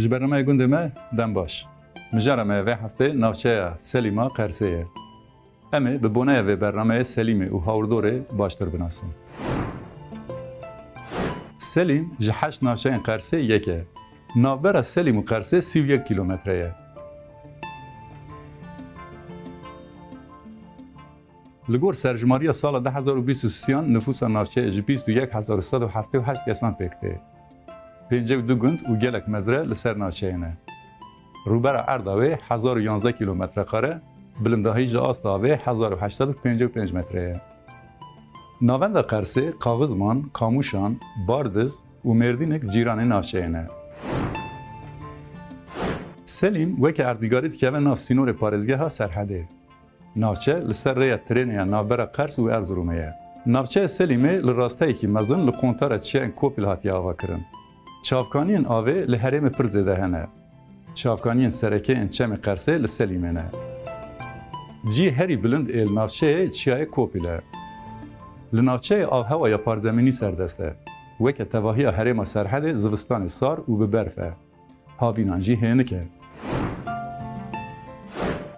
جبرنامه گنده ما دم باش. مجرمه و هفته نافچه سلیما قرصه. امه به بنای و برنامه سلیم و هاوردوره باشتر بناسیم. سلیم جهش نافچه قرصه یکه. نافبر سلیم و قرصه 31 کیلومتره. لگور سرجماری سال 2023 نفوس نافچه 21178 کسان پکته. 52 گند و گلک مزرعه لسر نافچه اینه. روبر ارداوی 1011 کیلومتر قاره، بلندهی جاست آوی 1855 متره. ناوند قرصه قاغزمان، کاموشان، باردز و مردینک جیران نافچه اینه. سلیم وک اردیگاریت که ناف سینور پارزگه ها سرحده. نافچه لسر ریه ترینه نافبر قرص و ارزرومه. نافچه سلیمه لراسته که مزن لقونتار چین کوپیل هاتی آوا کرن. چافکانین آوه لحریم پرزده هنه. چافکانین سرکه این چم قرصه لسلیمه نه. جی هری بلند ایل نافچه چیای کوپیله. لنافچه آو هوای پارزمینی سردسته. وک تواهی حریم سرحده زوستان سار و ببرفه. هاوینان جی هنکه.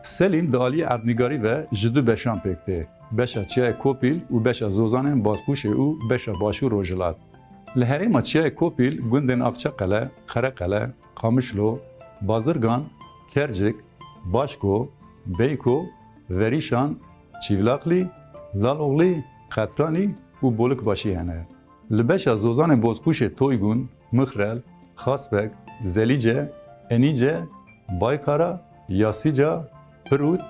سلیم دالی اردنیگاری و جدو بشان پکته. بشا چیای کوپیل و بشا زوزان بازپوش او بشا باشو روجلات. لحریم چیای کوپیل گندن اقچه قله، خره قله، قامشلو، بازرگان، کرجک، باشکو، بیکو، وریشان، چیولاقلی، لالوغلی، خطرانی و بولک باشی هنه. لبشا زوزان بازپوش تویگون، مخرل، خاسبک، زلیجه، انیجه، بایکارا، یاسیجا، پرود،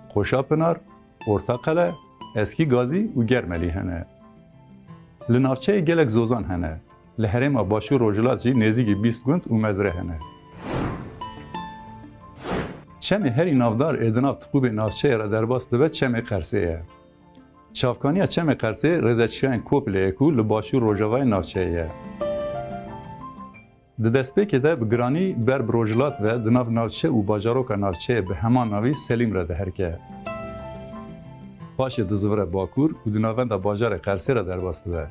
خوشاپنار، ارتاقله، اسکی گازی و گرملی هنه. لنافچه گلک زوزان هنه. لحریم باشو روجلات جی نزیگی 20 گند و مزره هنه. چم هری نافدار ادناف تخوب نافچه را در باست دوه چم قرصه ایه. چافکانی چم قرصه رزچیان کوپل ایکو لباشو روجوای نافچه ایه. دست که ده بگرانی بر بروجلات و دناف نافچه و باجاروک نافچه به همان ناوی سلیم را ده هرکه. پاش دزوره باکور و دناوند باجار قرصه را در باست دوه.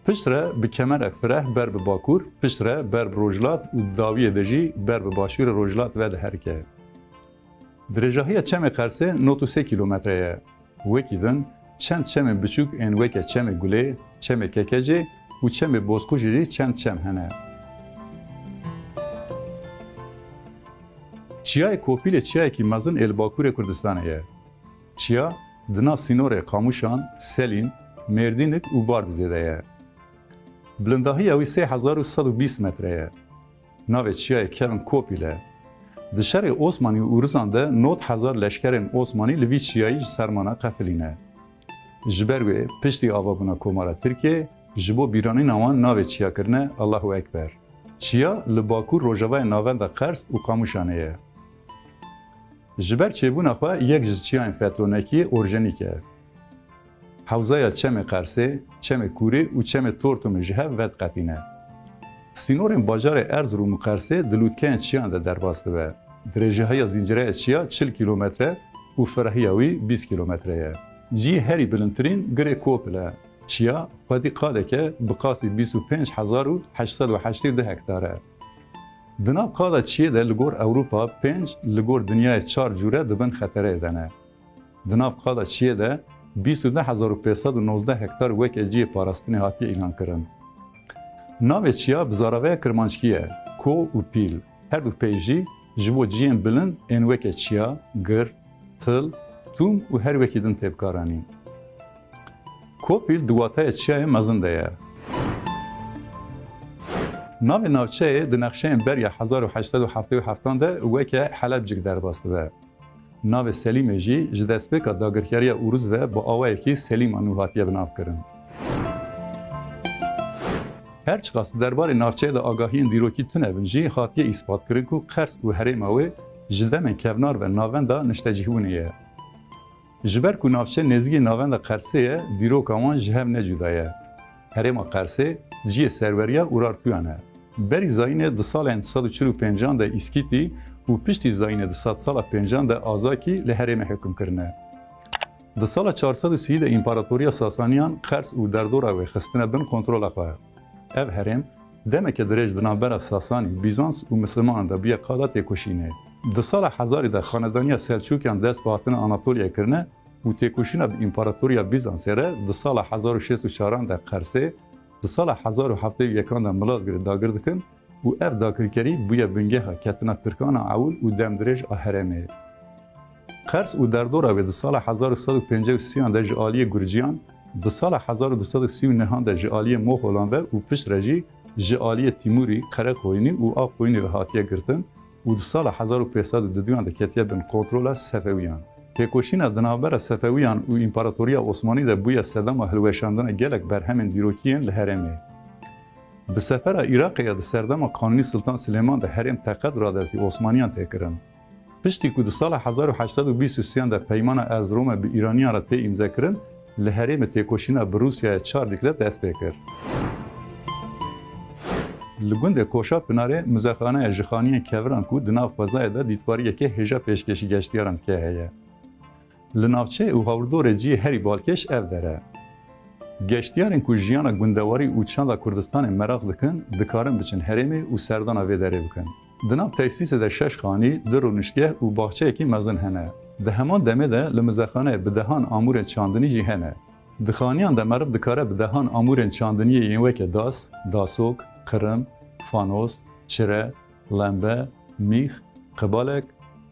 پشتره به کمر اکفره بر به باکور، پشتره بر بروجلات و داوی دجی بر به باشور روجلات و ده هرکه. درجاهی چم قرصه 93 کیلومتره. وکیدن چند چم بچوک این وکه چم گله، چم ککجه و چم بوسکوشی چند چم هنه. چیای کوپیل چیای که مزن ال باکور کردستانه. چیا دناف سینور قاموشان، سلین، مردینک و بارد زیده. بلندهی اوی 3120 متره. ناو چیای کلن کوپیله. دشار عثمانی و ارزانده 9000 لشکرین عثمانی لوی چیایی سرمانه قفلینه. جبرگوی پشتی آوابونا کومارا ترکیه جبو بیرانی نوان ناو چیا کرنه الله اکبر. چیا لباکور روجوای ناوند قرص و قاموشانه. جبر چیبونا خواه یک جچیان فتلونکی اورژنیکه. حوزه چم قرصه، چم کوری و چم تورتوم جهب ود قطینه. سینورین باجار ارزروم قرصه دلودکن چیان ده در باسته به. درجه های زنجیره چیا 40 کیلومتره و فرهیاوی 20 کیلومتره. جی هری بلندترین گره کوپله. چیا خودی قاده که بقاسی 25880 هکتاره. دناب قاده چیه ده لگور اوروپا 5 لگور دنیای 4 جوره دبن خطره دنه. دناب قاده چیه ده 29519 هکتار وک اجی پاراستنی هاتی اعلان کرن. ناو چیا بزاراوی کرمانشکیه، کو و پیل. هر دو پیجی جبو جین بلند این وک چیا، گر، تل، توم و هر وکی دن تبکارانین. کوپیل دواتای چیای مزنده یه. ناو ناوچه دنقشه بریا 1877 ده وک حلب جگ در باسته به. ناو سلیم جی جدسپیکا داگرکاری اوروز و با آوایی که سلیم انوهاتیه بناف کرن. هرچ قاس دربار نافچه ده آگاهی دیروکی تنه بنجی خاطیه اثبات کرن که قرص و حریم اوه جدم کونار و ناوند نشتجیهونه. جبر کو نافچه نزگی ناوند قرصه دیروک آمان جهم نجودایه. حریم قرصه جی سروریا اورارتویانه. بری زاین ده سال 145 ده اسکیتی و پشتی زاین ده 100 سال 50 ده آزاکی لحریم حکم کرنه. ده سال 430 ده امپراتوریا ساسانیان قرص و دردورا و خستنه بن کنترل خواه. ev herem demek درێژ di navbera Sasanî, Bîzans û Mislimanan de bûye qada têkoşînê. Di sala hezarê de xanedaniya Selçûkiyan dest bi hatina Anatoliya kirine û têkoşîna bi împaratoriya Bîzansê re di sala 1604 de Qersê, di sala 1701 de Milazgirê dagir dikin û ev dagirkerî bûye bingeha ketina Tirkana Ewil û demdirêj a herêmê. Qers û derdora wê di sala 1353 de ji aliyê Gurciyan, di sala 1239 de ji aliyê Moxolan ve û pişt re jî ji aliyê Tîmûrî, Qereqoyînî û Aqoyînî ve hatiye girtin û di sala 1502 de ketiye bin kontrola Sefewiyan. Têkoşîna di navbera Sefewiyan û İmparatoriya Osmanî de bûye sedema hilweşandina gelek berhemên dîrokiyên li herêmê. Bi sefera Iraqê de serdema Kanûnî Sultan Silêman de herêm teqez radestî Osmaniyan tê kirin. Piştî ku di sala 1823 de peymana Erzeromê bi Îraniyan re tê îmzekirin, li herêmê têkoşîna bi Rûsyayê çar dîklet dest pê kir. Li gundê Koşa Pinarê muzexaneya jixaniyên Kevran ku di nav xwezayê de dîtbariyeke hêja pêşkêşî geştiyaran dike heye. Li navçe û hawrdorê ciyê herî balkêş ev dere. Geştiyarên ku jiyana gundewarî û çanda Kurdistanê meraq dikin, dikarin biçin herêmê û serdana vê derê bikin. Di nav tesîsê de 6 xanî, 2 rûniştgeh û baxçeyekî mezin hene. Di heman demê de li muzexaneyê bi dehan amûrên çandinî jî hene. Di xaniyan de meriv dikare bi dehan amûrên çandiniyê yên weke das, dasok, qirim, fanos, çire, lembe, mîx, qibalek,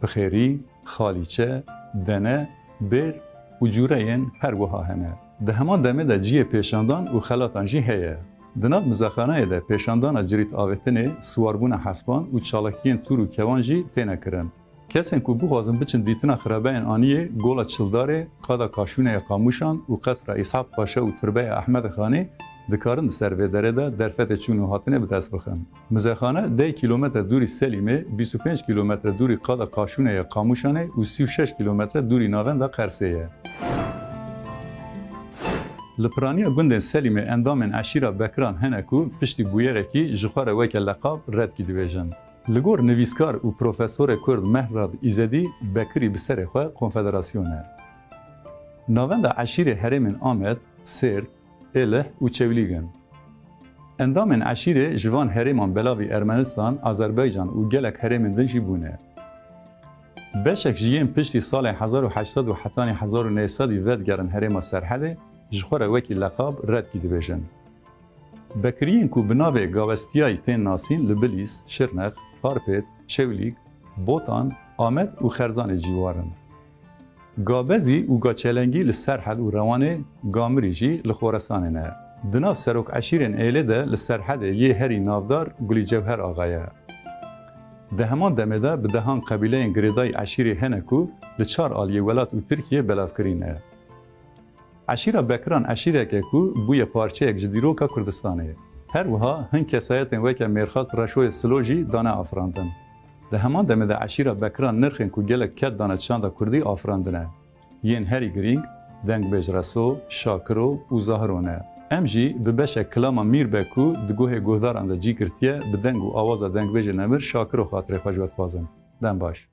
pixêrî, xalîçe, dene, bêr û cûreyên her wiha hene. Di heman demê de ciyê pêşandan û xelatan jî heye. Di nav muzexaneyê de pêşandana cirît avêtinê, siwarbûna hespan û çalakiyên tûr û kevan jî têne kirin. Kesên ku bixwazin biçin dîtina xirabeyên aniyê, gola Çildarê, qada Kaşûneya Qamûşan û qesra İshak Paşa û türbeya Ehmed Xanê dikarin di ser vê derê de derfetê çûn û hatinê bi dest bixin. Muzexane 10 kilometre dûrî Selîmê, 25 kilometre dûrî qada Kaşûneya Qamûşanê û 36 kilometre dûrî navên de Qersê ye. Li piraniya gundên Selîmê endamên eşîra Bekiran hene ku piştî bûyerekî ji xwe re weke leqab redkî dibêjin. Li gor nivîskar û profesorê Kurd Mehrad İzedî Bekirî bi serê xwe konfederasyon e. Navenda eşîrê herêmên Amed, Sêrt, Êlih û Çewlîgin. Endamên eşîrê ji van herêman belavî Ermenistan, Azerbaycan û gelek herêmên din jî bûne. Beşek ji yên piştî salên 1800 û hetanî 1900 vedgerin herêma Serhedê ji xwe re wekî leqab redkî dibêjin. Bekiriyên ku bi navê gavestiyayî tên nasîn li Bilîs, Şirnex, Parpêt, Çewlîg, Botan, Amed û Xerzanê cî warin. Gabezî û Gaçelengî li Serhed û Rewanê, Gamirî jî li Xoresanê ne. Di nav serok eşîrên Êlê de li Serhedê yê herî navdar Gulî Cewher axa ye. Di heman demê de bi dehan qebîleyên girêdayî eşîrê hene ku li çar aliyê welat û Tirkiye belavkirîne. Eşîra Bekiran eşîreke ku bûye parçeyek ji dîroka Kurdistanê. Her wiha hin kesayetên weke mêrxas reşoyê Silo jî dane afirandin. Di heman demê de eşîra Bekiran nirxên ku gelek ket dane çanda Kurdî afirandine. Yên herî girîng, dengbêj Reso, Şakiro û Zahiro ne. Em jî bi beşek kilama Mîrbek ku di guhê guhdaran de cî girtiye bi deng û awaza dengbêjê Nemir Şakiro xatirê xwe ji we dixwazin. Dem baş.